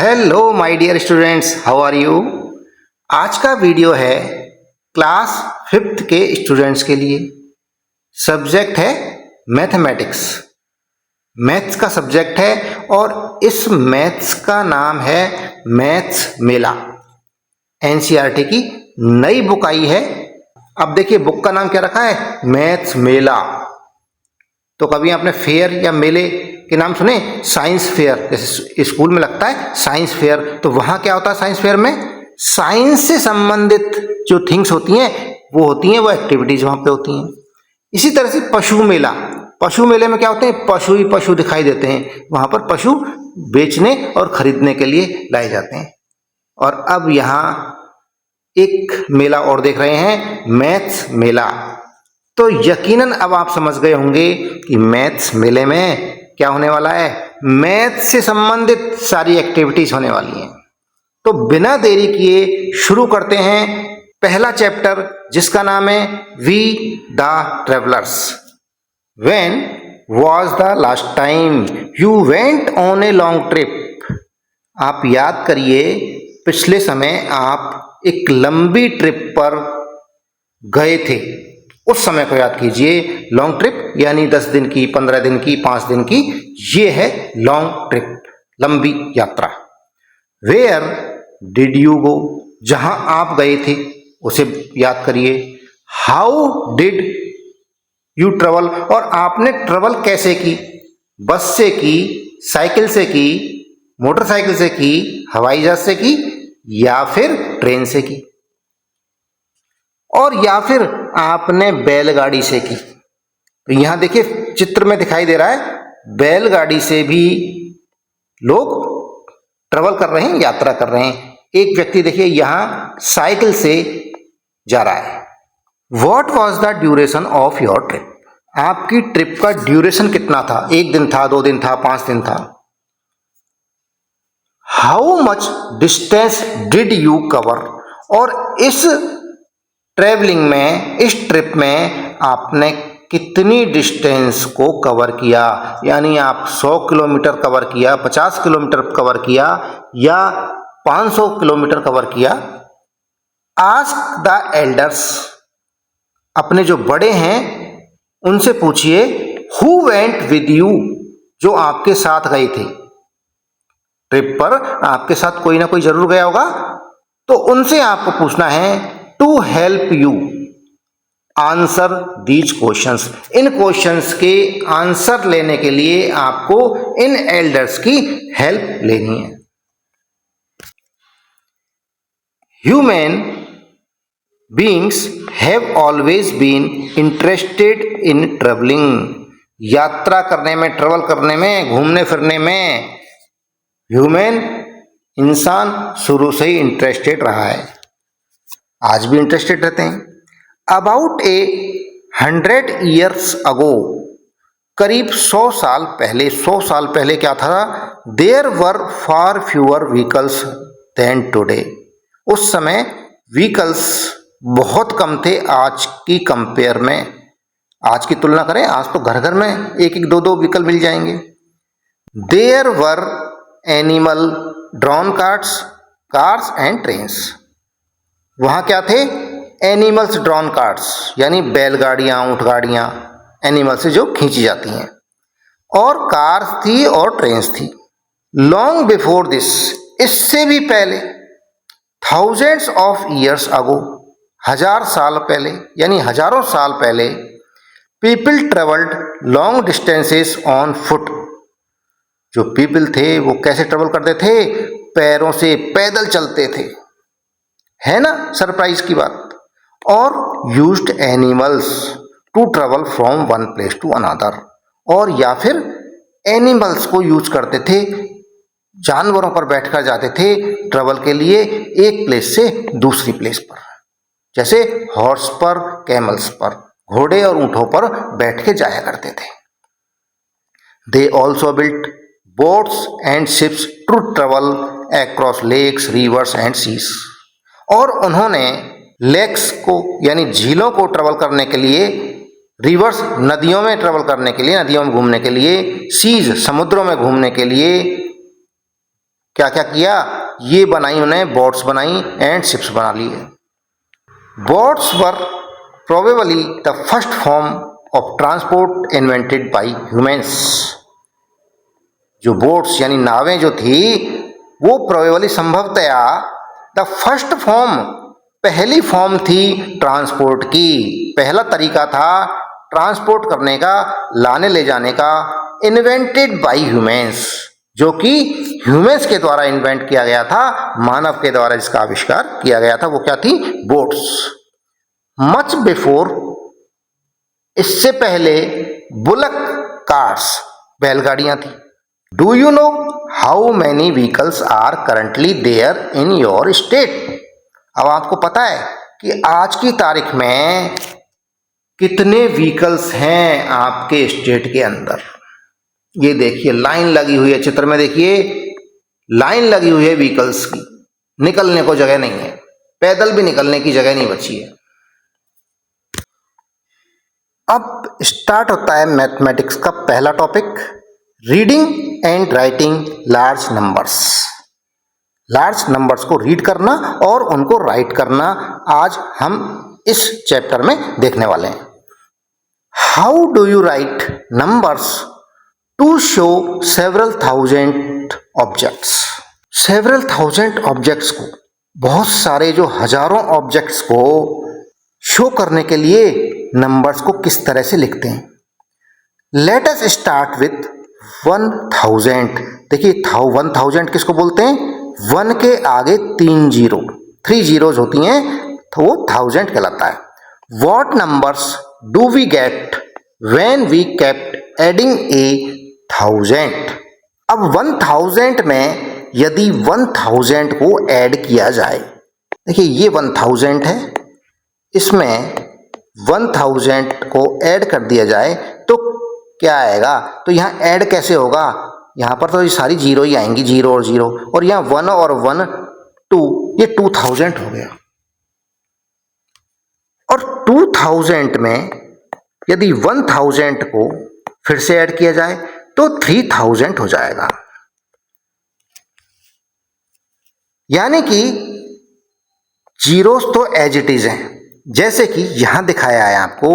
Hello my dear students, how are you. आज का video है क्लास 5th के स्टूडेंट्स के लिए। सब्जेक्ट है मैथमेटिक्स। मैथ्स का सब्जेक्ट है और इस मैथ्स का नाम है मैथ्स मेला। एनसीईआरटी की नई बुक आई है। अब देखिए बुक का नाम क्या रखा है, मैथ्स मेला। तो कभी आपने फेयर या मेले के नाम सुने? साइंस फेयर, जैसे स्कूल में लगता है साइंस फेयर, तो वहां क्या होता है साइंस फेयर में? साइंस से संबंधित जो थिंग्स होती हैं वो एक्टिविटीज वहां पे होती हैं। इसी तरह से पशु मेला, पशु मेले में क्या होते हैं? पशु ही पशु दिखाई देते हैं। वहां पर पशु बेचने और खरीदने के लिए लाए जाते हैं। और अब यहाँ एक मेला और देख रहे हैं, मैथ्स मेला। तो यकीनन अब आप समझ गए होंगे कि मैथ्स मेले में क्या होने वाला है। मैथ्स से संबंधित सारी एक्टिविटीज होने वाली हैं। तो बिना देरी किए शुरू करते हैं पहला चैप्टर, जिसका नाम है we the travellers. When was the last time you went on a long trip. आप याद करिए, पिछले समय आप एक लंबी ट्रिप पर गए थे। उस समय को याद कीजिए। लॉन्ग ट्रिप यानी 10 दिन की, 15 दिन की, 5 दिन की, ये है लॉन्ग ट्रिप, लंबी यात्रा। वेयर डिड यू गो, जहां आप गए थे उसे याद करिए। हाउ डिड यू ट्रेवल, और आपने ट्रेवल कैसे की? बस से की, साइकिल से की, मोटरसाइकिल से की, हवाई जहाज से की, या फिर ट्रेन से की, और या फिर आपने बैलगाड़ी से की। तो यहां देखिए चित्र में दिखाई दे रहा है, बैलगाड़ी से भी लोग ट्रेवल कर रहे हैं, यात्रा कर रहे हैं। एक व्यक्ति देखिए यहां साइकिल से जा रहा है। What was the duration of your trip, आपकी ट्रिप का ड्यूरेशन कितना था? 1 दिन था, 2 दिन था, 5 दिन था। How much distance did you cover, और इस ट्रेवलिंग में, इस ट्रिप में आपने कितनी डिस्टेंस को कवर किया? यानी आप 100 किलोमीटर कवर किया, 50 किलोमीटर कवर किया, या 500 किलोमीटर कवर किया? आस्क द एल्डर्स, अपने जो बड़े हैं उनसे पूछिए। हु वेंट विद यू, जो आपके साथ गए थे। ट्रिप पर आपके साथ कोई ना कोई जरूर गया होगा, तो उनसे आपको पूछना है to help you answer these questions. इन क्वेश्चंस के आंसर लेने के लिए आपको इन एल्डर्स की हेल्प लेनी है। Human beings have always been interested in travelling. यात्रा करने में, ट्रेवल करने में, घूमने फिरने में ह्यूमन, इंसान शुरू से ही इंटरेस्टेड रहा है, आज भी इंटरेस्टेड रहते हैं। अबाउट 100 years अगो, करीब 100 साल पहले, 100 साल पहले क्या था? There were far fewer vehicles than today. उस समय व्हीकल्स बहुत कम थे आज की कंपेयर में। आज की तुलना करें, आज तो घर घर में एक एक दो दो व्हीकल मिल जाएंगे। There were animal drawn carts and trains. वहां क्या थे? एनिमल्स ड्रॉन कार्स, यानी बैलगाड़ियां, ऊंट गाड़ियां, एनिमल से जो खींची जाती हैं, और कार्स थी और ट्रेन्स थी। लॉन्ग बिफोर दिस, इससे भी पहले, थाउजेंड्स ऑफ ईयर्स अगो, 1000 साल पहले, यानी हजारों साल पहले, people travelled long distances on foot. जो पीपल थे वो कैसे ट्रेवल करते थे? पैरों से, पैदल चलते थे। है ना सरप्राइज की बात। और used animals to travel from one place to another, और या फिर एनिमल्स को यूज करते थे, जानवरों पर बैठकर जाते थे ट्रेवल के लिए एक प्लेस से दूसरी प्लेस पर, जैसे हॉर्स पर, कैमल्स पर, घोड़े और ऊंटों पर बैठ के जाया करते थे। They also built boats and ships to travel across lakes, rivers and seas. और उन्होंने लेक्स को, यानी झीलों को ट्रेवल करने के लिए, रिवर्स नदियों में ट्रेवल करने के लिए, नदियों में घूमने के लिए, सीज समुद्रों में घूमने के लिए क्या क्या किया, ये बनाई उन्हें, बोट्स बनाई एंड शिप्स बना लिए। Boats were probably the first form of transport invented by humans. जो बोट्स यानी नावें जो थी वो प्रोबेबली संभवतया द फर्स्ट फॉर्म, पहली फॉर्म थी ट्रांसपोर्ट की, पहला तरीका था ट्रांसपोर्ट करने का, लाने ले जाने का, इन्वेंटेड बाय ह्यूमंस, जो कि ह्यूमंस के द्वारा इन्वेंट किया गया था, मानव के द्वारा जिसका आविष्कार किया गया था वो क्या थी, बोट्स। मच बिफोर, इससे पहले बुलक कार्स, बैलगाड़ियां थी। Do you know how many vehicles are currently there in your state. अब आपको पता है कि आज की तारीख में कितने व्हीकल्स हैं आपके स्टेट के अंदर। ये देखिए लाइन लगी हुई है, चित्र में देखिए लाइन लगी हुई है व्हीकल्स की, निकलने को जगह नहीं है, पैदल भी निकलने की जगह नहीं बची है। अब स्टार्ट होता है मैथमेटिक्स का पहला topic, reading and writing large numbers. Large numbers को रीड करना और उनको राइट करना आज हम इस चैप्टर में देखने वाले हैं। How do you write numbers to show several thousand objects. Several thousand objects को, बहुत सारे जो हजारों ऑब्जेक्ट्स को शो करने के लिए नंबर्स को किस तरह से लिखते हैं। Let us start with 1000। देखिए 1000 किसको बोलते हैं, 1 के आगे 3 जीरोज होती हैं तो वो 1000 कहलाता है। What numbers do we get when we kept adding a 1000। अब 1000 में यदि 1000 को ऐड किया जाए, देखिए ये 1000 है, इसमें 1000 को ऐड कर दिया जाए तो क्या आएगा, तो यहाँ ऐड कैसे होगा, यहाँ पर तो ये सारी जीरो ही आएंगी, जीरो और जीरो, और यहाँ 1 और 1 2, ये 2000 हो गया। और 2000 में यदि 1000 को फिर से ऐड किया जाए तो 3000 हो जाएगा। यानी कि जीरोस तो एज इट इज हैं, जैसे कि यहां दिखाया है आपको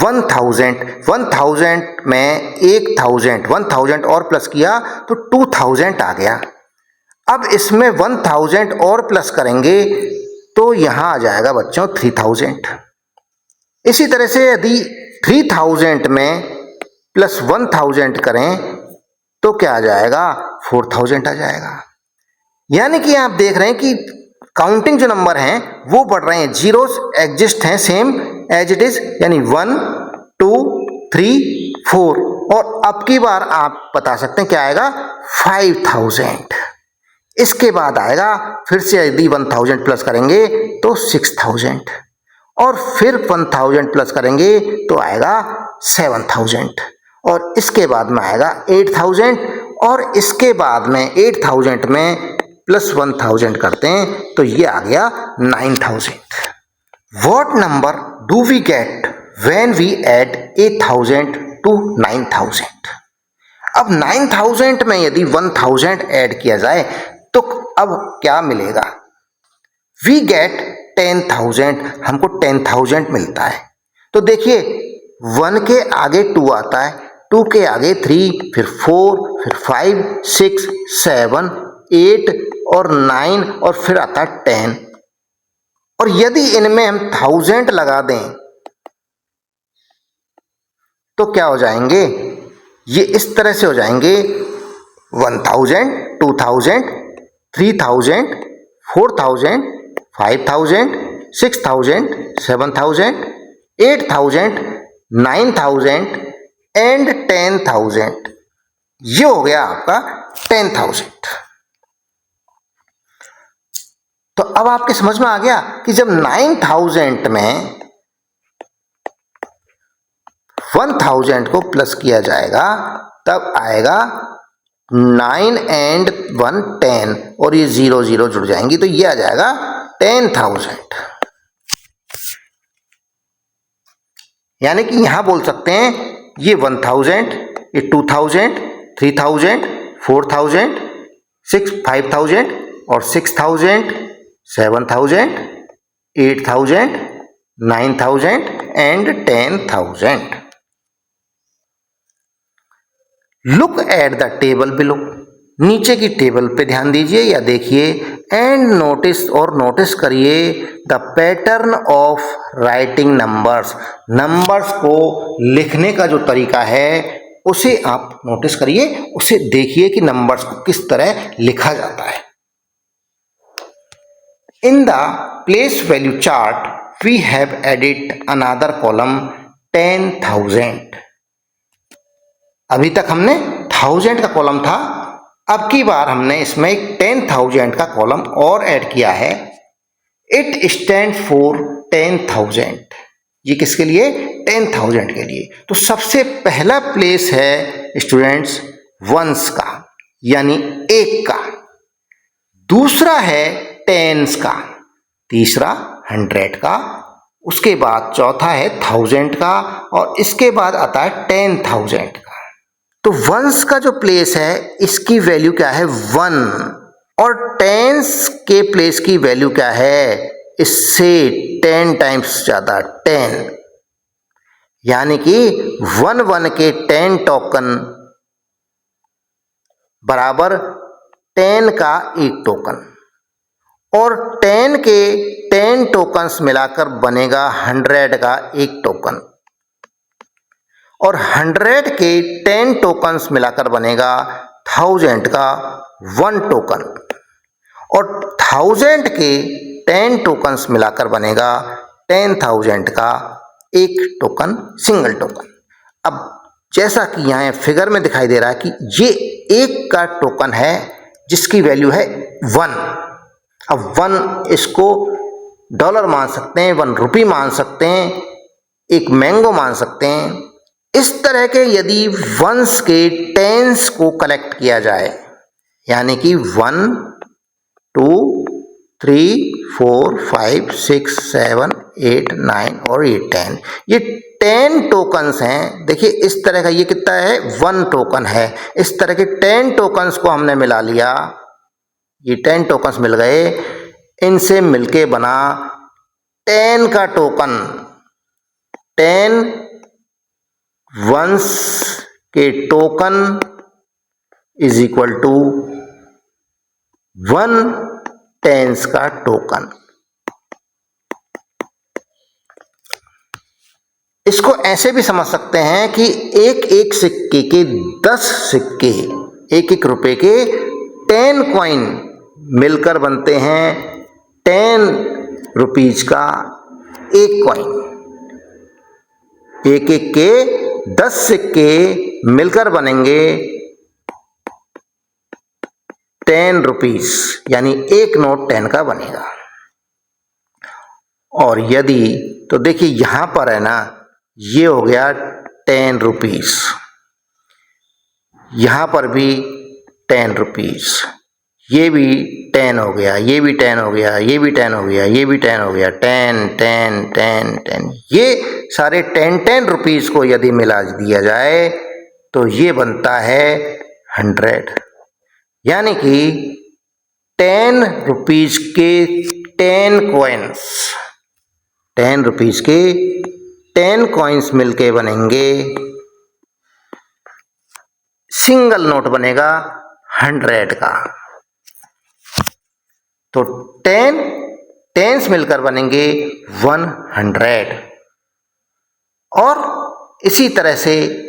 1000 में 1000 और प्लस किया तो 2000 आ गया। अब इसमें 1000 और प्लस करेंगे तो यहां आ जाएगा बच्चों 3000। इसी तरह से यदि 3000 में प्लस 1000 करें तो क्या आ जाएगा, 4000 आ जाएगा। यानी कि आप देख रहे हैं कि काउंटिंग जो नंबर हैं वो बढ़ रहे हैं, जीरोस एग्जिस्ट हैं सेम एज इट इज, यानी 1 2 3 4, और अब की बार आप बता सकते हैं क्या आएगा, 5000। इसके बाद आएगा फिर से यदि 1000 प्लस करेंगे तो 6000, और फिर 1000 प्लस करेंगे तो आएगा 7000, और इसके बाद में आएगा 8000, और इसके बाद में 8000 में प्लस 1000 करते हैं तो ये आ गया 9000। What number do we get when we add 8000 to 9000। अब 9000 में यदि 1000 ऐड किया जाए तो अब क्या मिलेगा, वी गेट 10,000, हमको 10,000 मिलता है। तो देखिए 1 के आगे 2 आता है, 2 के आगे 3, फिर 4, फिर 5 6 7 8 और 9, और फिर आता है 10। और यदि इनमें हम 1000 लगा दें तो क्या हो जाएंगे, ये इस तरह से हो जाएंगे 1000 2000 3000 4000 5000 6000 7000 8000 9000 एंड 10,000। ये हो गया आपका 10,000। तो अब आपके समझ में आ गया कि जब 9000 में 1000 को प्लस किया जाएगा तब आएगा 9 एंड 1 10, और ये 0 0 जुड़ जाएंगी तो ये आ जाएगा 10,000। यानी कि यहां बोल सकते हैं ये 1000, ये 2000 3000 4000 5,000 और 6,000, 7,000, 8,000, 9,000 and 10,000. Look at the table below. नीचे की टेबल पे ध्यान दीजिए या देखिए एंड नोटिस और नोटिस करिए the pattern of writing numbers. Numbers को लिखने का जो तरीका है उसे आप नोटिस करिए, उसे देखिए कि नंबर्स को किस तरह लिखा जाता है. In the place value chart we have added another column 10,000. अभी तक हमने 1000 का कॉलम था, अब की बार हमने इसमें एक 10,000 का कॉलम और ऐड किया है. It stand for 10,000. ये किसके लिए? 10,000 के लिए. तो सबसे पहला प्लेस है स्टूडेंट्स वंस का, यानी एक का. दूसरा है टेंस का, तीसरा 100 का, उसके बाद चौथा है 1000 का और इसके बाद आता है 10,000 का. तो वंस का जो प्लेस है इसकी वैल्यू क्या है? 1. और टेंस के प्लेस की वैल्यू क्या है? इससे 10 टाइम्स ज्यादा, 10. यानी कि 1 के 10 टोकन बराबर 10 का एक टोकन, और 10 के 10 टोकन्स मिलाकर बनेगा 100 का एक टोकन, और 100 के 10 टोकन्स मिलाकर बनेगा 1000 का 1 टोकन, और 1000 के 10 टोकन्स मिलाकर बनेगा 10,000 का एक टोकन, सिंगल टोकन. अब जैसा कि यहाँ फिगर में दिखाई दे रहा है कि ये एक का टोकन है जिसकी वैल्यू है 1. अब 1 इसको डॉलर मान सकते हैं, 1 रुपी मान सकते हैं, एक मैंगो मान सकते हैं. इस तरह के यदि वंस के टेंस को कलेक्ट किया जाए, यानी कि 1, 2, 3, 4, 5, 6, 7, 8, 9 और ये 10, ये 10 टोकन्स हैं. देखिए इस तरह का ये कितना है? 1 टोकन है. इस तरह के 10 टोकन्स को हमने मिला लिया, ये 10 टोकन्स मिल गए, इनसे मिलके बना 10 का टोकन. 10 वंस के token is equal to 1 tens का टोकन. इसको ऐसे भी समझ सकते हैं कि एक एक सिक्के के 10 सिक्के, एक एक रुपए के 10 कॉइन मिलकर बनते हैं 10 रुपीज का एक कॉइन. एक एक के 10 सिक्के मिलकर बनेंगे 10 रुपीज, यानी एक नोट 10 का बनेगा. और यदि तो देखिए यहां पर है ना, ये हो गया 10 रुपीज, यहां पर भी 10 रुपीज, ये भी 10 हो गया, ये भी 10 हो गया, ये भी 10 हो गया, ये भी 10 हो गया, 10 10 10 10. ये सारे 10 रुपीज को यदि मिला दिया जाए तो ये बनता है 100. यानी कि 10 रुपीज के 10 कॉइन्स, 10 रुपीज के 10 कॉइन्स मिलके बनेंगे सिंगल नोट, बनेगा 100 का. तो 10 टेंस मिलकर बनेंगे 100. और इसी तरह से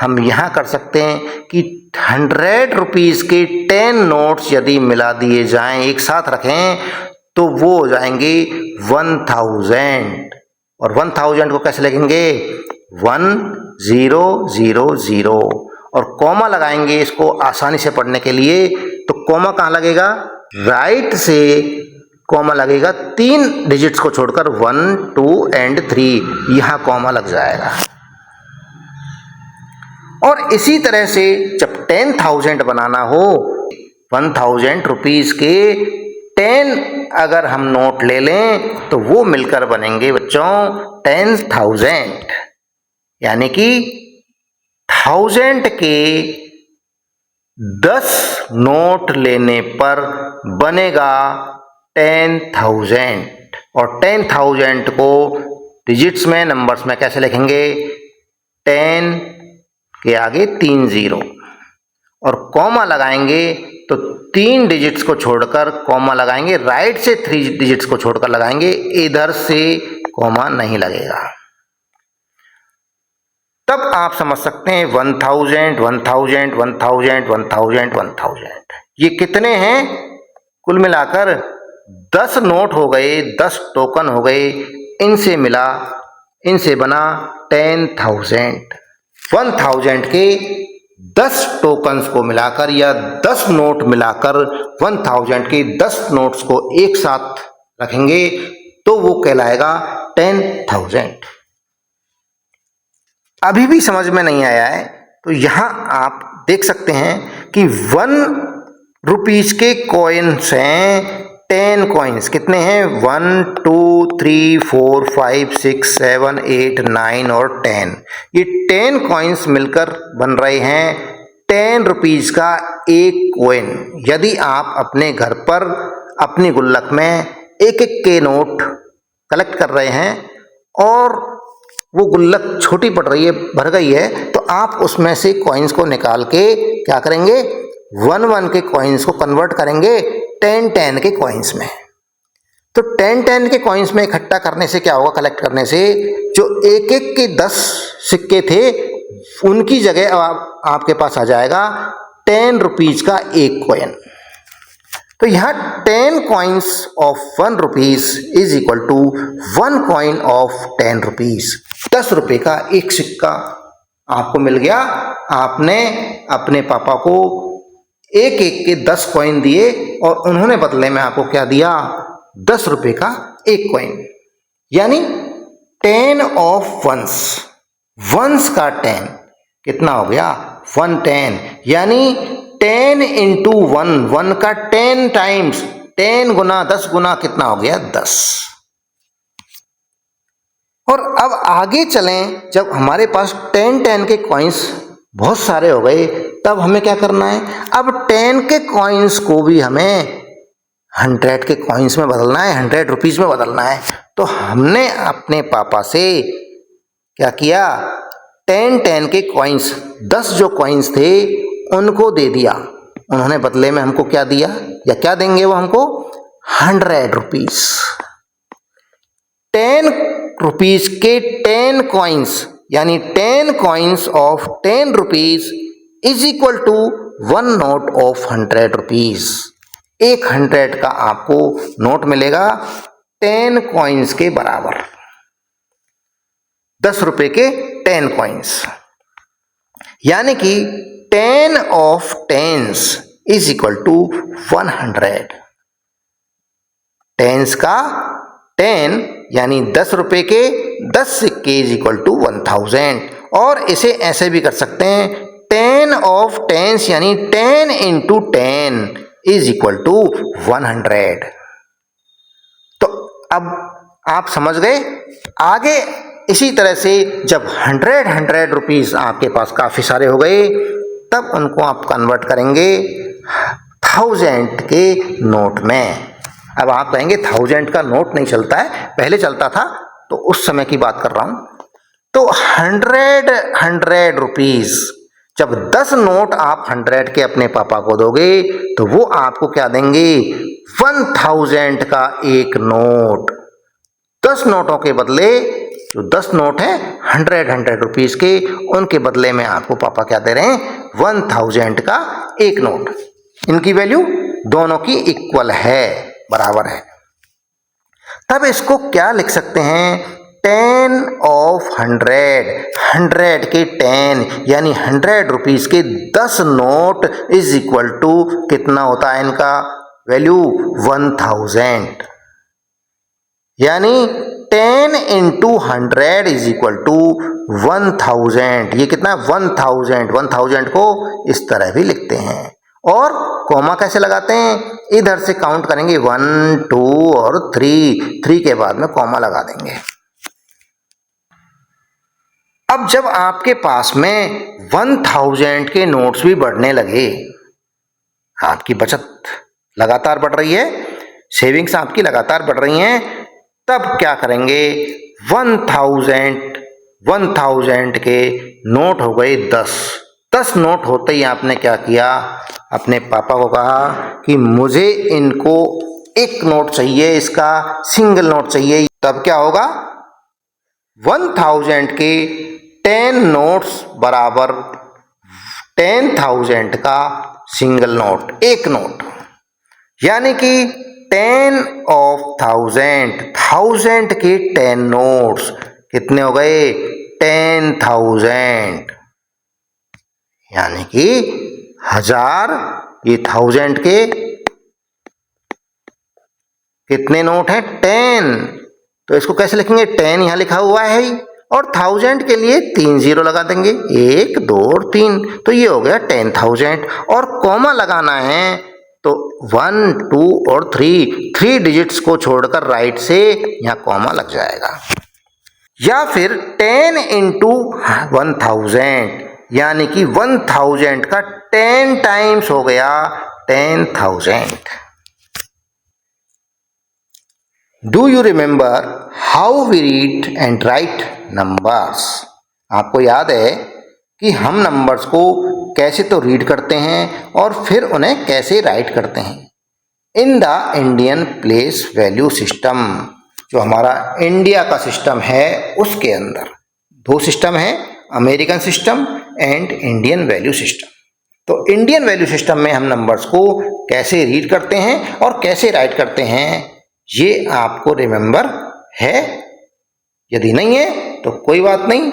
हम यहां कर सकते हैं कि 100 रुपीज के 10 नोट्स यदि मिला दिए जाएं, एक साथ रखें, तो वो हो जाएंगे 1000. और 1000 को कैसे लिखेंगे? 1000 और कॉमा लगाएंगे इसको आसानी से पढ़ने के लिए. तो कॉमा कहाँ लगेगा? राइट से कॉमा लगेगा 3 डिजिट्स को छोड़कर 1, 2 एंड 3, यहां कॉमा लग जाएगा. और इसी तरह से जब 10,000 बनाना हो, 1000 रुपीज के 10 अगर हम नोट ले लें तो वो मिलकर बनेंगे बच्चों 10,000. यानी कि 1000 के 10 नोट लेने पर बनेगा 10,000 और 10,000 को डिजिट्स में नंबर्स में कैसे लिखेंगे 10 के आगे 3 जीरो और कॉमा लगाएंगे तो 3 डिजिट्स को छोड़कर कॉमा लगाएंगे, राइट से 3 डिजिट्स को छोड़कर लगाएंगे, इधर से कॉमा नहीं लगेगा। तब आप समझ सकते हैं 1000 1000 1000 1000 1000 ये कितने हैं कुल मिलाकर 10 नोट हो गए, 10 टोकन हो गए, इनसे मिला, इनसे बना 10,000। 1000 के 10 टोकन्स को मिलाकर या 10 नोट मिलाकर 1000 के 10 नोट्स को एक साथ रखेंगे तो वो कहलाएगा 10,000। अभी भी समझ में नहीं आया है तो यहां आप देख सकते हैं कि 1 रुपीज के कॉइन्स हैं 10 कॉइन्स। कितने हैं 1 2 3 4 5 6 7 8 9 और 10। ये 10 कॉइन्स मिलकर बन रहे हैं 10 रुपीज का एक कॉइन। यदि आप अपने घर पर अपनी गुल्लक में एक एक के नोट कलेक्ट कर रहे हैं और वो गुल्लक छोटी पड़ रही है, भर गई है, तो आप उसमें से कॉइन्स को निकाल के क्या करेंगे 1 के कॉइन्स को कन्वर्ट करेंगे 10 के कॉइन्स में। तो 10 के कॉइन्स में इकट्ठा करने से क्या होगा, कलेक्ट करने से जो एक एक के 10 सिक्के थे उनकी जगह आपके पास आ जाएगा 10 रुपीज का एक कॉइन। तो यहाँ 10 coins of 1 rupees is equal to 1 coin of 10 rupees. 10 रुपए का एक सिक्का आपको मिल गया। आपने अपने पापा को एक एक के 10 कॉइन दिए और उन्होंने बदले में आपको क्या दिया 10 रुपए का एक कॉइन, यानी 10 ऑफ वंस। वंस का 10 कितना हो गया 110, यानी 10 इंटू 1 का 10 टाइम्स 10 गुना 10 गुना कितना हो गया 10। और अब आगे चलें, जब हमारे पास 10 के कॉइन्स बहुत सारे हो गए तब हमें क्या करना है, अब 10 के कॉइन्स को भी हमें 100 के कॉइन्स में बदलना है, 100 रुपीज में बदलना है। तो हमने अपने पापा से क्या किया 10 के कॉइन्स 10 जो कॉइन्स थे उनको दे दिया। उन्होंने बदले में हमको क्या दिया या क्या देंगे वो हमको 100 रुपीज। 10 रुपीज के 10 कॉइन्स यानी 10 coins of 10 rupees is equal to 1 note of 100 rupees. एक 100 का आपको नोट मिलेगा 10 कॉइन्स के बराबर, 10 रुपए के 10 कॉइन्स, यानी कि 10 of 10s is equal to 100। 10s का 10 यानी 10 रुपए के 10 सिक्के इज इक्वल टू 1000। और इसे ऐसे भी कर सकते हैं 10 ऑफ 10s यानी 10 इंटू 10 इज इक्वल टू 100। तो अब आप समझ गए। आगे इसी तरह से जब 100 रुपीज आपके पास काफी सारे हो गए तब उनको आप कन्वर्ट करेंगे 1000 के नोट में। अब आप कहेंगे 1000 का नोट नहीं चलता है, पहले चलता था, तो उस समय की बात कर रहा हूं। तो 100 रुपीज जब 10 नोट आप 100 के अपने पापा को दोगे तो वो आपको क्या देंगे 1000 का एक नोट। 10 नोटों के बदले जो 10 नोट हैं 100 रुपीज के, उनके बदले में आपको पापा क्या दे रहे हैं 1000 का एक नोट। इनकी वैल्यू दोनों की इक्वल है, बराबर है। तब इसको क्या लिख सकते हैं 10 ऑफ 100 के 10 यानी 100 रुपीज के 10 नोट इज इक्वल टू कितना होता है इनका वैल्यू 1000, यानी 10 इंटू 100 इज इक्वल टू 1000। ये कितना 1000 को इस तरह भी लिखते हैं। और कॉमा कैसे लगाते हैं, इधर से काउंट करेंगे 1 2 और 3 के बाद में कॉमा लगा देंगे। अब जब आपके पास में 1000 के नोट्स भी बढ़ने लगे आपकी बचत लगातार बढ़ रही है, सेविंग्स आपकी लगातार बढ़ रही हैं, तब क्या करेंगे 1000 के नोट हो गए 10 नोट होते ही आपने क्या किया, अपने पापा को कहा कि मुझे इनको एक नोट चाहिए, इसका सिंगल नोट चाहिए। तब क्या होगा 1000 के 10 नोट्स बराबर 10,000 का सिंगल नोट, एक नोट, यानी कि 10 of 1000 के 10 नोट्स कितने हो गए 10,000, यानी कि 1000, ये 1000 के कितने नोट हैं 10, तो इसको कैसे लिखेंगे 10 यहां लिखा हुआ है ही, और 1000 के लिए 3 0 लगा देंगे, 1 2 और 3, तो ये हो गया 10,000। और कॉमा लगाना है तो 1 2 और 3 डिजिट्स को छोड़कर राइट से यहाँ कॉमा लग जाएगा। या फिर 10 into 1000, यानी कि 1000 का 10 टाइम्स हो गया 10,000। Do you remember how we read and write numbers? आपको याद है कि हम नंबर्स को कैसे तो रीड करते हैं और फिर उन्हें कैसे राइट करते हैं। In the Indian place value system, जो हमारा इंडिया का सिस्टम है उसके अंदर 2 सिस्टम है, American system and Indian value system. तो इंडियन वैल्यू सिस्टम में हम नंबर्स को कैसे रीड करते हैं और कैसे राइट करते हैं, ये आपको रिमेंबर है। यदि नहीं है तो कोई बात नहीं,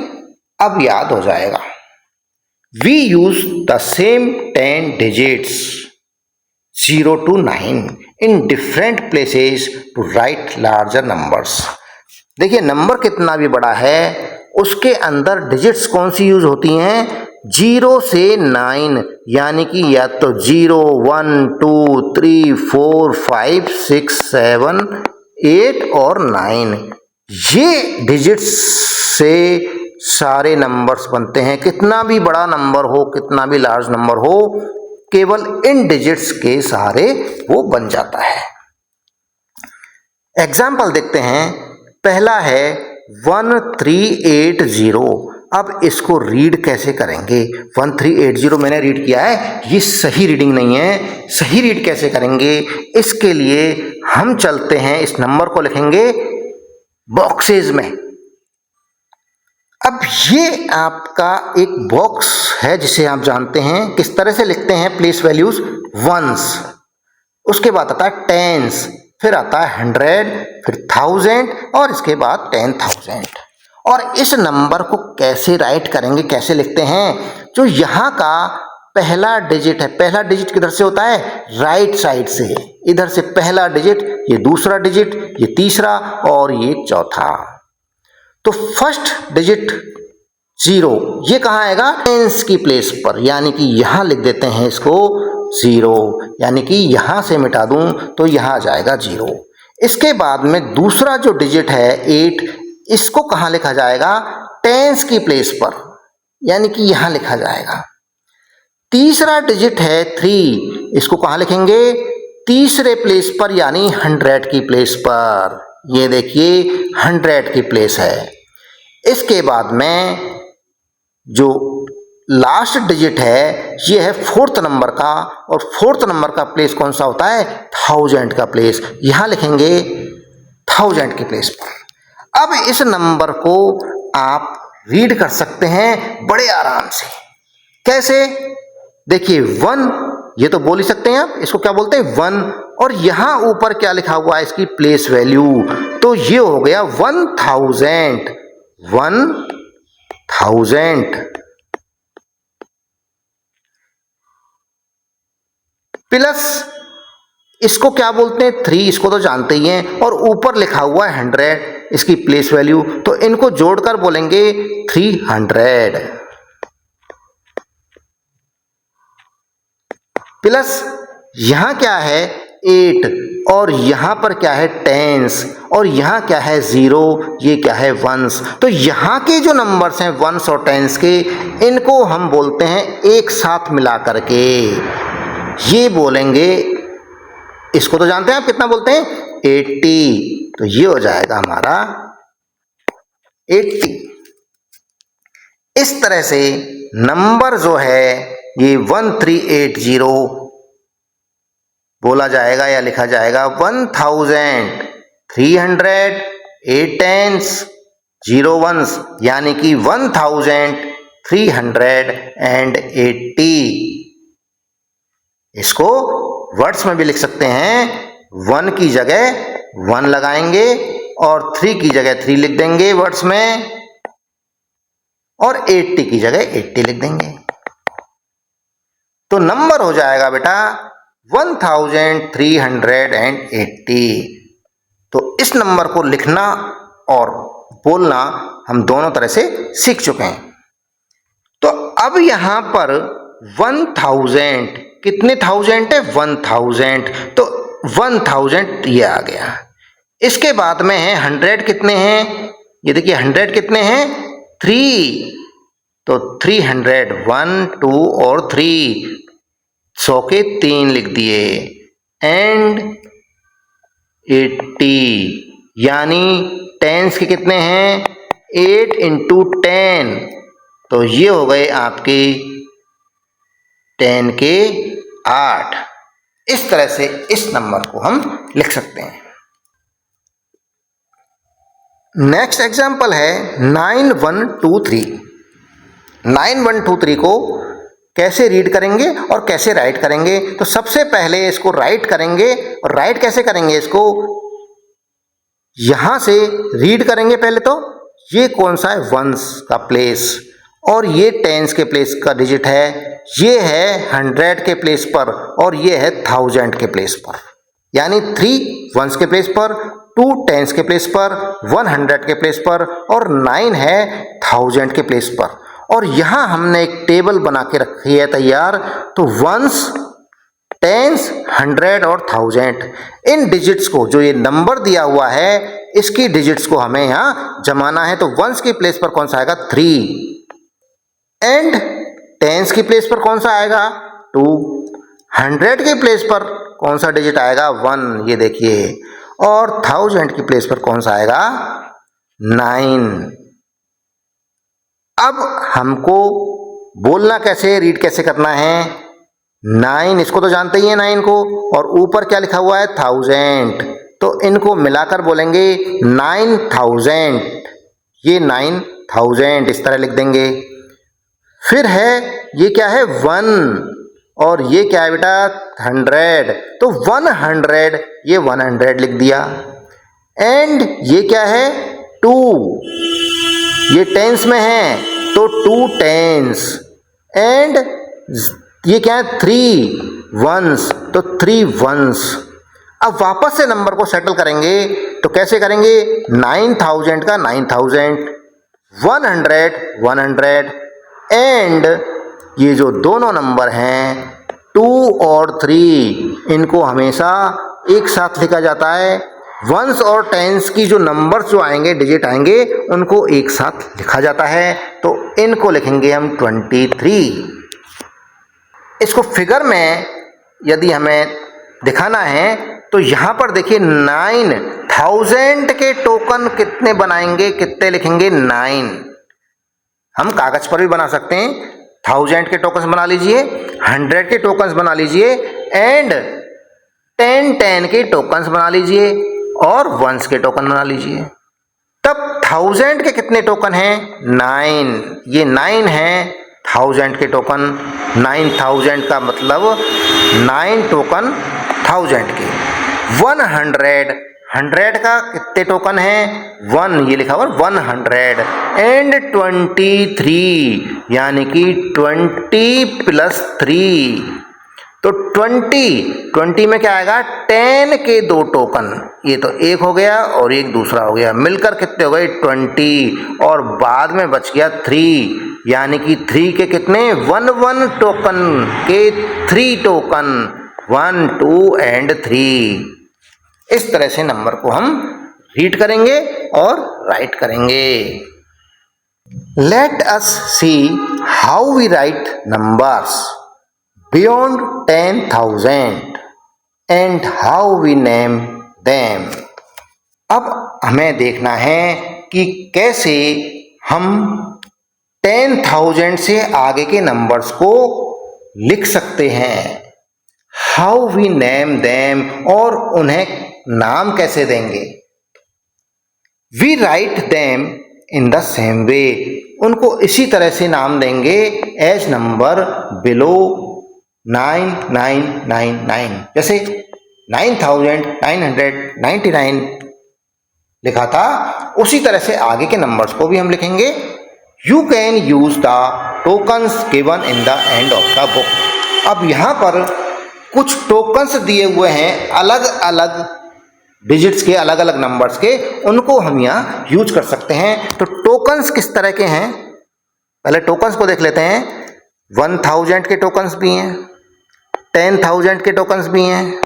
अब याद हो जाएगा। We use the same 10 digits 0 to 9 in different places to write larger numbers। देखिए नंबर कितना भी बड़ा है उसके अंदर डिजिट्स कौन सी यूज होती हैं 0 से 9, यानी कि या तो 0 1 2 3 4 5 6 7 8 और 9, ये डिजिट्स से सारे नंबर्स बनते हैं। कितना भी बड़ा नंबर हो, कितना भी लार्ज नंबर हो, केवल इन डिजिट्स के सहारे वो बन जाता है। एग्जाम्पल देखते हैं। पहला है 1380। अब इसको रीड कैसे करेंगे? 1380 मैंने रीड किया है, ये सही रीडिंग नहीं है। सही रीड कैसे करेंगे? इसके लिए हम चलते हैं, इस नंबर को लिखेंगे बॉक्सेस में। अब ये आपका एक बॉक्स है जिसे आप जानते हैं किस तरह से लिखते हैं प्लेस वैल्यूज, वंस, उसके बाद आता है टेंस, फिर आता है 100, फिर 1000 और इसके बाद 10,000। और इस नंबर को कैसे राइट करेंगे, कैसे लिखते हैं? जो यहाँ का पहला डिजिट है, पहला डिजिट किधर से होता है? राइट साइड से। इधर से पहला डिजिट, ये दूसरा डिजिट, ये तीसरा और ये चौथा। तो फर्स्ट डिजिट 0, ये कहाँ आएगा? टेंस की प्लेस पर, यानी कि यहां लिख देते हैं इसको 0, यानी कि यहां से मिटा दूं तो यहां आ जाएगा 0। इसके बाद में दूसरा जो डिजिट है 8, इसको कहां लिखा जाएगा? टेंस की प्लेस पर, यानी कि यहां लिखा जाएगा। तीसरा डिजिट है 3, इसको कहां लिखेंगे? तीसरे प्लेस पर, यानी 100 की प्लेस पर। ये देखिए 100 की प्लेस है। इसके बाद में जो लास्ट डिजिट है ये है 4th नंबर का, और 4th नंबर का प्लेस कौन सा होता है? 1000 का प्लेस। यहां लिखेंगे 1000 की प्लेस पर। अब इस नंबर को आप रीड कर सकते हैं बड़े आराम से। कैसे? देखिए 1, ये तो बोल ही सकते हैं आप, इसको क्या बोलते हैं? 1। और यहां ऊपर क्या लिखा हुआ है? इसकी प्लेस वैल्यू, तो ये हो गया 1000 प्लस इसको क्या बोलते हैं? 3, इसको तो जानते ही हैं, और ऊपर लिखा हुआ है 100, इसकी प्लेस वैल्यू, तो इनको जोड़कर बोलेंगे 300 प्लस यहां क्या है 8, और यहां पर क्या है? टेंस, और यहां क्या है? 0, ये क्या है? वंस। तो यहां के जो नंबर्स हैं वंस और टेंस के, इनको हम बोलते हैं एक साथ मिला करके ये बोलेंगे, इसको तो जानते हैं आप कितना बोलते हैं 80, तो ये हो जाएगा हमारा 80। इस तरह से नंबर जो है ये 1380 बोला जाएगा या लिखा जाएगा 1300 8 tens 0 ones, यानी कि 1380। इसको वर्ड्स में भी लिख सकते हैं, 1 की जगह 1 लगाएंगे और 3 की जगह 3 लिख देंगे वर्ड्स में, और 80 की जगह 80 लिख देंगे, तो नंबर हो जाएगा बेटा 1380। तो इस नंबर को लिखना और बोलना हम दोनों तरह से सीख चुके हैं। तो अब यहां पर 1000 कितने थाउजेंड है 1000, तो 1000 ये आ गया। इसके बाद में है 100 कितने हैं, ये देखिए 100 कितने हैं 3, तो 300 1 2 और 3, 100 के 3 लिख दिए, एंड 80 यानी टेंस के कितने हैं 8 इंटू 10, तो ये हो गए आपके 10 के 8। इस तरह से इस नंबर को हम लिख सकते हैं। नेक्स्ट एग्जाम्पल है 9123। 9123 को कैसे रीड करेंगे और कैसे राइट करेंगे, तो सबसे पहले इसको राइट करेंगे, और राइट कैसे करेंगे, इसको यहां से रीड करेंगे। पहले तो ये कौन सा है वंस का प्लेस, और ये टेंस के प्लेस का डिजिट है, ये है 100 के प्लेस पर, और ये है 1000 के प्लेस पर, यानी 3 वंस के प्लेस पर, 2 टेंस के प्लेस पर, 100 के प्लेस पर, और 9 है 1000 के प्लेस पर। और यहां हमने एक टेबल बना के रखी है तैयार, तो वंस, टेंस, 100 और 1000, इन डिजिट्स को, जो ये नंबर दिया हुआ है इसकी डिजिट्स को हमें यहां जमाना है। तो वंस की प्लेस पर कौन सा आएगा 3, एंड टेंस की प्लेस पर कौन सा आएगा 2, 100 की प्लेस पर कौन सा डिजिट आएगा 1, ये देखिए, और 1000 की प्लेस पर कौन सा आएगा 9। अब हमको बोलना कैसे, रीड कैसे करना है, 9, इसको तो जानते ही हैं 9 को, और ऊपर क्या लिखा हुआ है 1000, तो इनको मिलाकर बोलेंगे 9000, ये 9000 इस तरह लिख देंगे। फिर है ये क्या है 1, और ये क्या है बेटा 100, तो 100, ये 100 लिख दिया, एंड ये क्या है 2, ये टेंस में है तो 2 टेंस, एंड ये क्या है 3 वंस, तो 3 वंस। अब वापस से नंबर को सेटल करेंगे, तो कैसे करेंगे 9000 का 9000, 100 100, एंड ये जो दोनों नंबर हैं 2 और 3, इनको हमेशा एक साथ लिखा जाता है। वंस और टेंस की जो नंबर्स जो आएंगे, डिजिट आएंगे, उनको एक साथ लिखा जाता है, तो इनको लिखेंगे हम 23। इसको फिगर में यदि हमें दिखाना है तो यहाँ पर देखिए 9000 के टोकन कितने बनाएंगे, कितने लिखेंगे 9। हम कागज पर भी बना सकते हैं, 1000 के टोकन्स बना लीजिए, 100 के टोकन्स बना लीजिए, एंड 10 के टोकन्स बना लीजिए, और वंस के टोकन बना लीजिए। तब 1000 के कितने टोकन हैं 9, ये 9 हैं 1000 के टोकन, 9000 का मतलब 9 टोकन 1000 के। 100 का कितने टोकन हैं 1, ये लिखा हुआ 100, एंड 23 यानी कि 20 प्लस 3, तो 20 में क्या आएगा 10 के 2 टोकन, ये तो एक हो गया और एक दूसरा हो गया, मिलकर कितने हो गए 20, और बाद में बच गया 3, यानी कि 3 के कितने 1 टोकन के 3 टोकन, 1 2 एंड 3। इस तरह से नंबर को हम रीड करेंगे और राइट करेंगे। Let us see how we write numbers. beyond 10,000 and how we name them. अब हमें देखना है कि कैसे हम 10,000 से आगे के नंबर्स को लिख सकते हैं. How we name them, और उन्हें नाम कैसे देंगे. We write them in the same way, उनको इसी तरह से नाम देंगे as number below 9999. जैसे 9999 लिखा था, उसी तरह से आगे के नंबर्स को भी हम लिखेंगे. You can use the tokens given in the end of the book. अब यहाँ पर कुछ टोकन्स दिए हुए हैं अलग अलग डिजिट्स के, अलग अलग नंबर्स के, उनको हम यहाँ यूज कर सकते हैं. तो टोकन्स किस तरह के हैं, पहले टोकन्स को देख लेते हैं. 1000 के टोकन्स भी हैं, 10,000 के टोकन्स भी हैं.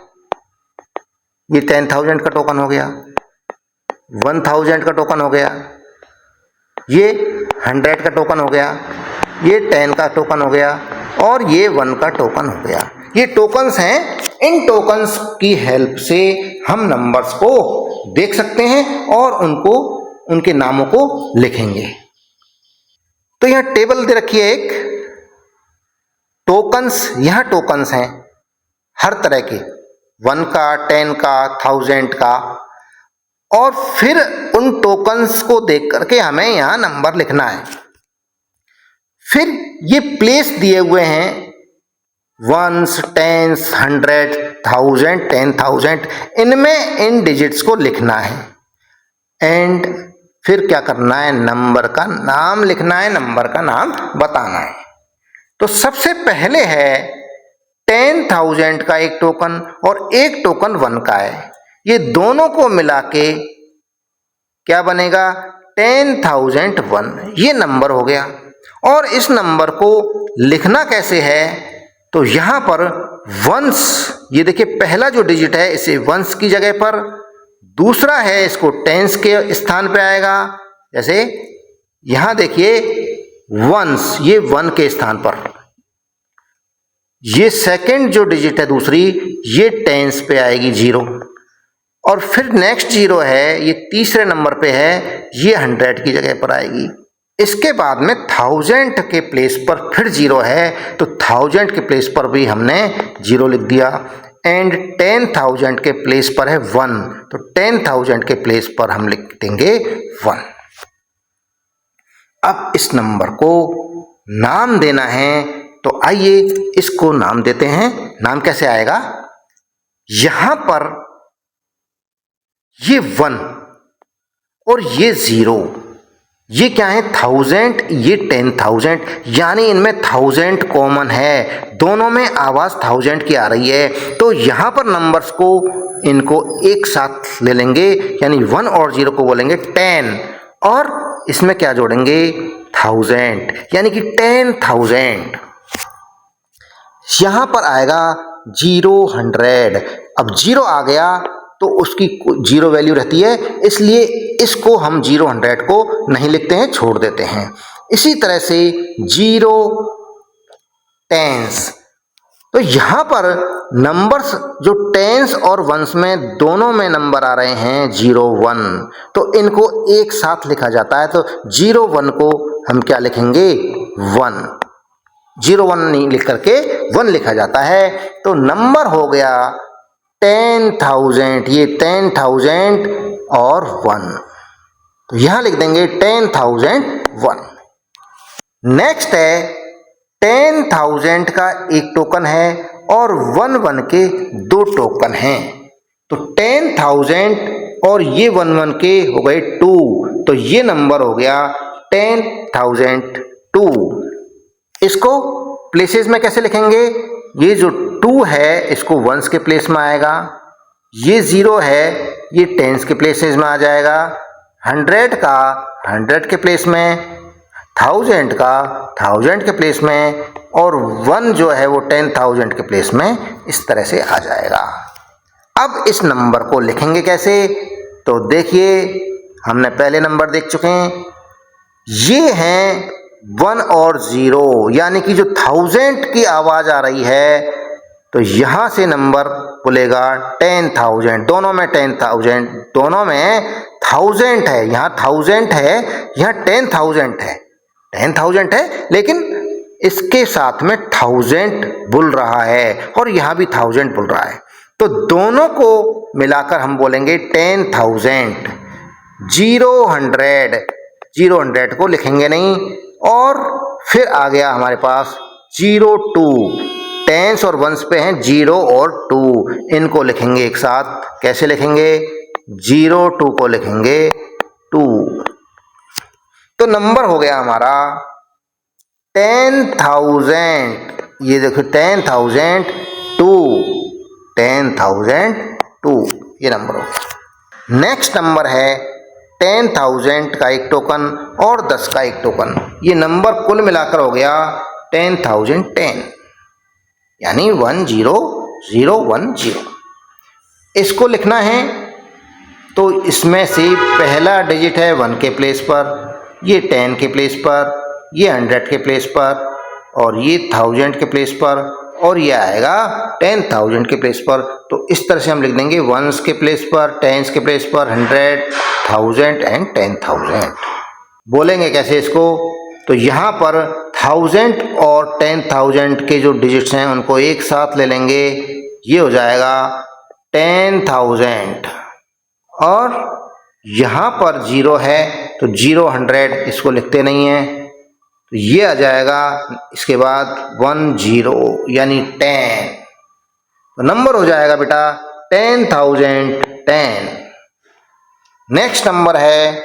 ये 10,000 का टोकन हो गया, 1000 का टोकन हो गया, ये 100 का टोकन हो गया, ये 10 का टोकन हो गया, और ये 1 का टोकन हो गया. ये टोकन्स हैं. इन टोकन्स की हेल्प से हम नंबर्स को देख सकते हैं और उनको, उनके नामों को लिखेंगे. तो यहाँ टेबल दे रखी है एक. टोकन्स, यहाँ टोकन्स हैं हर तरह के, 1 का, 10 का, 1000 का, और फिर उन टोकन्स को देख करके हमें यहाँ नंबर लिखना है. फिर ये प्लेस दिए हुए हैं, 1s, 10s, 100, 1000, 10,000, इनमें इन डिजिट्स को लिखना है. एंड फिर क्या करना है, नंबर का नाम लिखना है, नंबर का नाम बताना है. तो सबसे पहले है 10,000 का एक टोकन और एक टोकन 1 का है. ये दोनों को मिला के क्या बनेगा, 10,001. ये नंबर हो गया. और इस नंबर को लिखना कैसे है, तो यहां पर वंस, ये देखिए पहला जो डिजिट है इसे वंस की जगह पर, दूसरा है इसको टेंस के स्थान पे आएगा. जैसे यहां देखिए वंस, ये 1 के स्थान पर, ये सेकंड जो डिजिट है दूसरी, ये टेंस पे आएगी 0, और फिर नेक्स्ट 0 है, ये तीसरे नंबर पे है, ये 100 की जगह पर आएगी. इसके बाद में 1000 के प्लेस पर फिर 0 है, तो 1000 के प्लेस पर भी हमने 0 लिख दिया. एंड 10,000 के प्लेस पर है 1, तो 10,000 के प्लेस पर हम लिख देंगे 1. अब इस नंबर को नाम देना है, तो आइए इसको नाम देते हैं. नाम कैसे आएगा, यहां पर ये 1 और ये 0, ये क्या है 1000, ये 10,000, यानी इनमें 1000 कॉमन है, दोनों में आवाज 1000 की आ रही है. तो यहां पर नंबर्स को, इनको एक साथ ले लेंगे, यानी 1 और 0 को बोलेंगे 10, और इसमें क्या जोड़ेंगे 1000, यानी कि 10,000. यहां पर आएगा 0, 100. अब 0 आ गया तो उसकी 0 वैल्यू रहती है, इसलिए इसको हम 0, 100 को नहीं लिखते हैं, छोड़ देते हैं. इसी तरह से 0, 10s. तो यहां पर नंबर्स जो 10s और 1s में दोनों में नंबर आ रहे हैं 0, 1, तो इनको एक साथ लिखा जाता है. तो 0, 1 को हम क्या लिखेंगे 1, 0, 1 नहीं लिख करके 1 लिखा जाता है. तो नंबर हो गया 10,000, ये 10,000 और 1, तो यहां लिख देंगे 10,001. नेक्स्ट है 10,000 का एक टोकन है और 1 के 2 टोकन हैं. तो 10,000 और ये 1 के हो गए 2, तो ये नंबर हो गया 10,002. इसको प्लेसेस में कैसे लिखेंगे, ये जो 2 है इसको 1s के प्लेस में आएगा, ये 0 है ये 10s के प्लेसेस में आ जाएगा, 100 का 100 के प्लेस में, 1000 का 1000 के प्लेस में, और 1 जो है वो 10,000 के प्लेस में इस तरह से आ जाएगा. अब इस नंबर को लिखेंगे कैसे, तो देखिए हमने पहले नंबर देख चुके हैं, ये हैं 1 और 0, यानी कि जो 1000 की आवाज आ रही है तो यहां से नंबर बोलेगा 10,000। दोनों में 10,000, दोनों में 1000 है, यहां 1000 है, यहां 10,000 है। 10,000 है लेकिन इसके साथ में 1000 बोल रहा है और यहां भी 1000 बोल रहा है, तो दोनों को मिलाकर हम बोलेंगे 10,000। 0 को लिखेंगे नहीं। और फिर आ गया हमारे पास 02। टेंस और वंस पे हैं 0 और 2, इनको लिखेंगे एक साथ। कैसे लिखेंगे? 02 को लिखेंगे 2। तो नंबर हो गया हमारा 10,000। ये देखो 10,002, 10,002 ये नंबर हो गया। नेक्स्ट नंबर है 10,000 का एक टोकन और 10 का एक टोकन। ये नंबर कुल मिलाकर हो गया 10,010, यानी 10010। इसको लिखना है तो इसमें से पहला डिजिट है 1 के प्लेस पर, ये 10 के प्लेस पर, ये 100 के प्लेस पर, और ये 1000 के प्लेस पर, और ये आएगा 10,000 के प्लेस पर। तो इस तरह से हम लिख देंगे 1s के प्लेस पर, 10s के प्लेस पर, 100, 1000 एंड 10,000। बोलेंगे कैसे इसको? तो यहाँ पर 1000 और 10,000 के जो डिजिट्स हैं उनको एक साथ ले लेंगे, ये हो जाएगा 10,000। और यहाँ पर 0 है तो 0 100 इसको लिखते नहीं हैं, तो ये आ जाएगा इसके बाद 10 यानी 10। तो नंबर हो जाएगा बेटा 10,010। नेक्स्ट नंबर है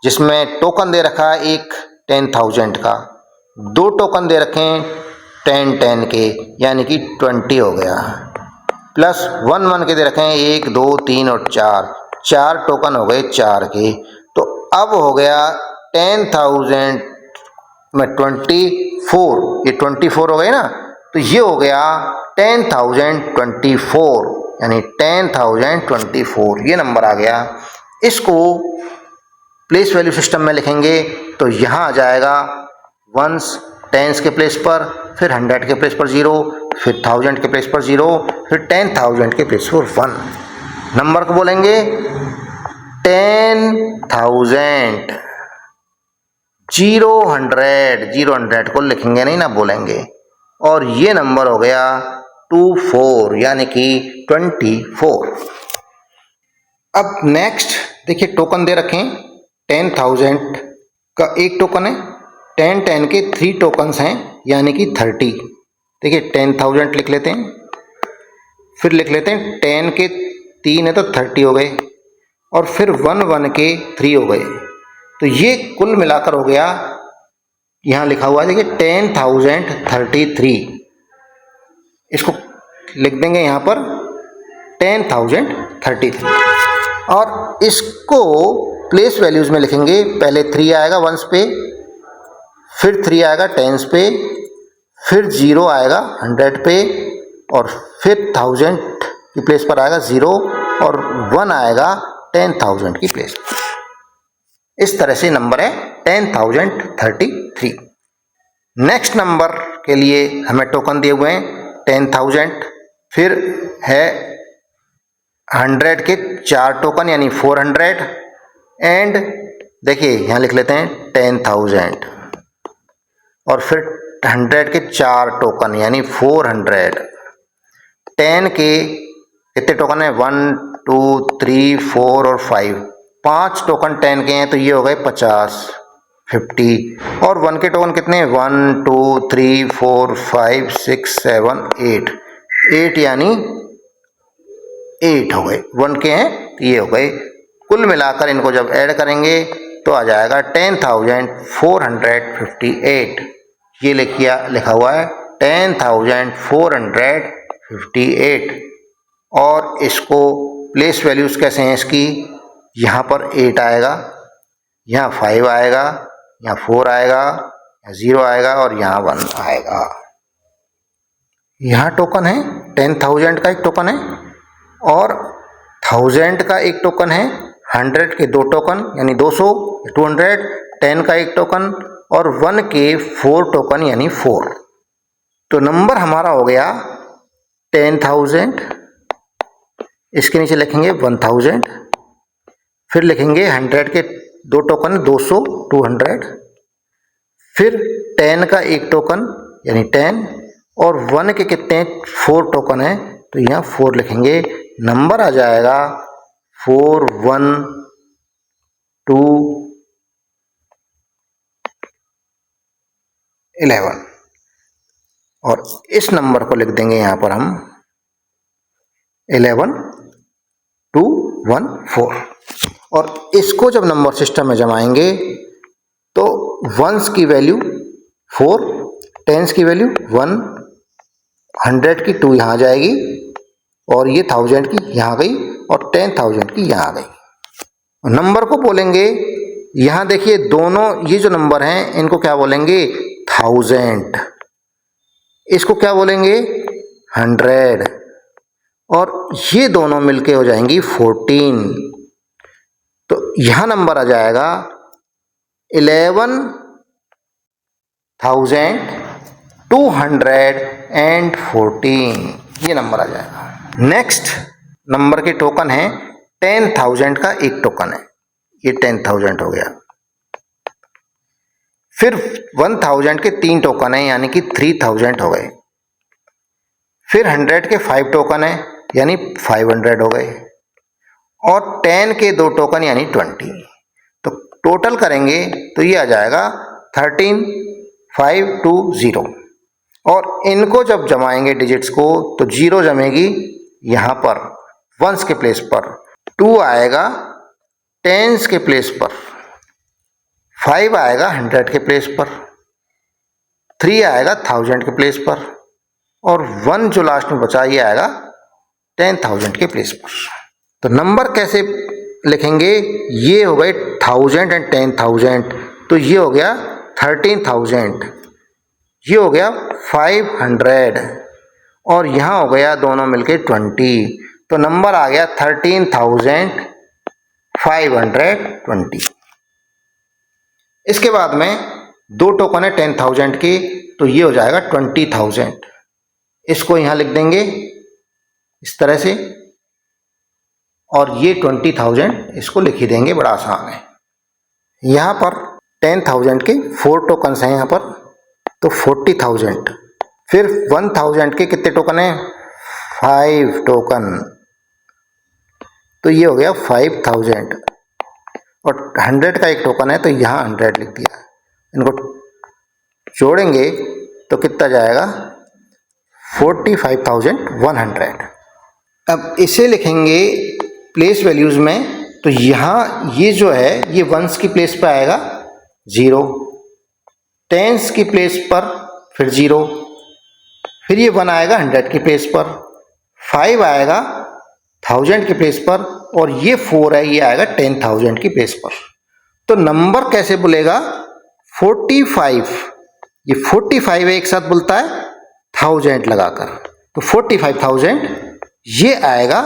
जिसमें टोकन दे रखा है एक 10,000 का, 2 टोकन दे रखे हैं 10 के, यानी कि 20 हो गया, प्लस 1 के दे रखे हैं 1 2 3 और 4 टोकन हो गए 4 के। तो अब हो गया 10,000 में 24, ये 24 हो गए ना, तो ये हो गया 10,024, यानी 10,024 ये नंबर आ गया। इसको प्लेस वैल्यू सिस्टम में लिखेंगे तो यहाँ आ जाएगा 1s 10s के प्लेस पर, फिर 100 के प्लेस पर 0, फिर 1000 के प्लेस पर 0, फिर 10,000 के प्लेस पर 1। नंबर को बोलेंगे 10,000। 0 100 को लिखेंगे नहीं ना, बोलेंगे। और ये नंबर हो गया 24, यानी कि 24। अब नेक्स्ट देखिए टोकन दे रखें 10,000 का एक टोकन है, 10 के 3 टोकन्स हैं, यानी कि 30। देखिए 10,000 लिख लेते हैं, फिर लिख लेते हैं 10 के 3 है तो 30 हो गए, और फिर 1 के 3 हो गए। तो ये कुल मिलाकर हो गया, यहाँ लिखा हुआ है देखिए 10,033। इसको लिख देंगे यहाँ पर 10,033, और इसको प्लेस वैल्यूज में लिखेंगे। पहले 3 आएगा 1s पे, फिर 3 आएगा 10s पे, फिर 0 आएगा 100 पे, और फिर 1000 की प्लेस पर आएगा 0, और 1 आएगा 10,000 की प्लेस पर। इस तरह से नंबर है 10,033। नेक्स्ट नंबर के लिए हमें टोकन दिए हुए हैं 10,000, फिर है 100 के 4 टोकन यानी 400, एंड देखिए यहाँ लिख लेते हैं 10,000, और फिर 100 के 4 टोकन यानी 400। 10 के कितने टोकन है? 1 2 3 4 और 5 टोकन 10 के हैं, तो ये हो गए 50 और 1 के टोकन कितने? 1 2 3 4 5 6 7 8 यानी 8 हो गए। 1 के हैं तो ये हो गए। कुल मिलाकर इनको जब ऐड करेंगे तो आ जाएगा 10,458। ये लिखा हुआ है 10,458, और इसको प्लेस वैल्यूज कैसे हैं इसकी? यहाँ पर 8 आएगा, यहाँ 5 आएगा, यहाँ 4 आएगा, यहाँ 0 आएगा, और यहाँ 1 आएगा। यहाँ टोकन है 10,000 का एक टोकन है, और 1000 का एक टोकन है, 100 के 2 टोकन यानी 200 200, 10 का एक टोकन, और 1 के 4 टोकन यानी 4। तो नंबर हमारा हो गया 10,000, इसके नीचे लिखेंगे 1000, फिर लिखेंगे 100 के 2 टोकन 200 200, फिर 10 का 1 टोकन यानी 10 और 1 के कितने 4 टोकन है तो यहाँ 4 लिखेंगे। नंबर आ जाएगा 4121 और इस नंबर को लिख देंगे यहाँ पर हम 11214 और इसको जब नंबर सिस्टम में जमाएंगे तो वंस की वैल्यू 4, टेंस की वैल्यू 1, 100 की 2 यहाँ जाएगी और ये 1000 की यहाँ गई और 10,000 की यहाँ गई। नंबर को बोलेंगे यहाँ देखिए दोनों ये जो नंबर हैं इनको क्या बोलेंगे 1000, इसको क्या बोलेंगे 100 और ये दोनों मिलके हो जाएंगी 14। तो यहाँ नंबर आ जाएगा 11,214 ये नंबर आ जाएगा। नेक्स्ट नंबर के टोकन है 10,000 का 1 टोकन है, ये 10,000 हो गया। फिर 1000 के 3 टोकन है यानी कि 3000 हो गए। फिर 100 के 5 टोकन है यानी 500 हो गए और 10 के 2 टोकन यानी 20। तो टोटल करेंगे तो ये आ जाएगा 13,520 और इनको जब जमाएंगे डिजिट्स को तो 0 जमेगी यहाँ पर वंस के प्लेस पर, 2 आएगा टेंस के प्लेस पर, 5 आएगा 100 के प्लेस पर, 3 आएगा 1000 के प्लेस पर और 1 जो लास्ट में बचा ये आएगा 10,000 के प्लेस पर। तो नंबर कैसे लिखेंगे, ये हो गए 1000 एंड 10,000 तो ये हो गया 13,000, ये हो गया 500 और यहाँ हो गया दोनों मिलके 20। तो नंबर आ गया 13,520। इसके बाद में 2 टोकन है 10,000 के तो ये हो जाएगा 20,000, इसको यहाँ लिख देंगे इस तरह से और ये 20,000 इसको लिख ही देंगे, बड़ा आसान है। यहाँ पर 10,000 के 4 टोकन्स हैं यहाँ पर तो 40,000, फिर 1000 के कितने टोकन हैं 5 टोकन तो ये हो गया 5,000 और 100 का 1 टोकन है तो यहाँ 100 लिख दिया। इनको जोड़ेंगे तो कितना जाएगा 45,100। अब इसे लिखेंगे प्लेस वैल्यूज़ में तो यहाँ ये जो है ये वंस की प्लेस पर आएगा 0, टेंस की प्लेस पर फिर 0, फिर ये 1 आएगा 100 की प्लेस पर, 5 आएगा 1000 की प्लेस पर और ये 4 है ये आएगा 10,000 की प्लेस पर। तो नंबर कैसे बोलेगा 45, ये 45 एक साथ बोलता है 1000 लगाकर तो 45,000, ये आएगा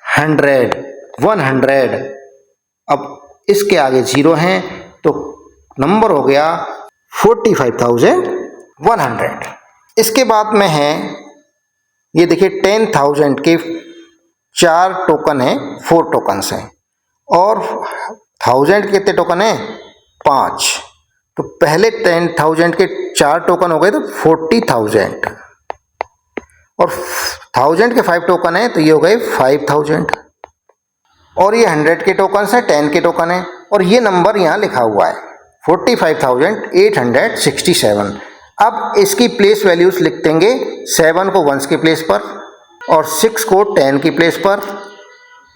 100 100। अब इसके आगे 0 हैं तो नंबर हो गया 45,100। इसके बाद में है ये देखिए 10,000 के 4 टोकन हैं 4 टोकन्स हैं और 1000 के कितने टोकन हैं 5। तो पहले 10,000 के 4 टोकन हो गए तो 40,000 और 1000 के 5 टोकन हैं तो ये हो गए 5,000 और ये 100 के टोकन है 10 के टोकन है और ये नंबर यहाँ लिखा हुआ है 45,867। अब इसकी प्लेस वैल्यूज लिख देंगे, 7 को 1s के प्लेस पर और 6 को 10 की प्लेस पर,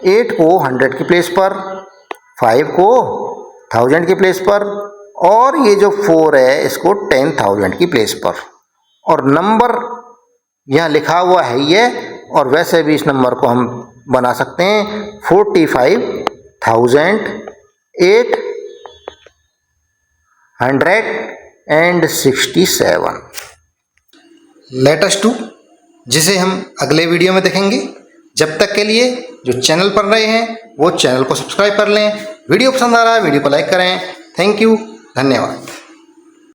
8 को 100 की प्लेस पर, 5 को 1000 की प्लेस पर और ये जो 4 है इसको 10,000 की प्लेस पर। और नंबर यहाँ लिखा हुआ है ये और वैसे भी इस नंबर को हम बना सकते हैं 45,867। लेट अस टू जिसे हम अगले वीडियो में देखेंगे। जब तक के लिए जो चैनल पर नए हैं वो चैनल को सब्सक्राइब कर लें। वीडियो पसंद आ रहा है वीडियो को लाइक करें। थैंक यू, धन्यवाद।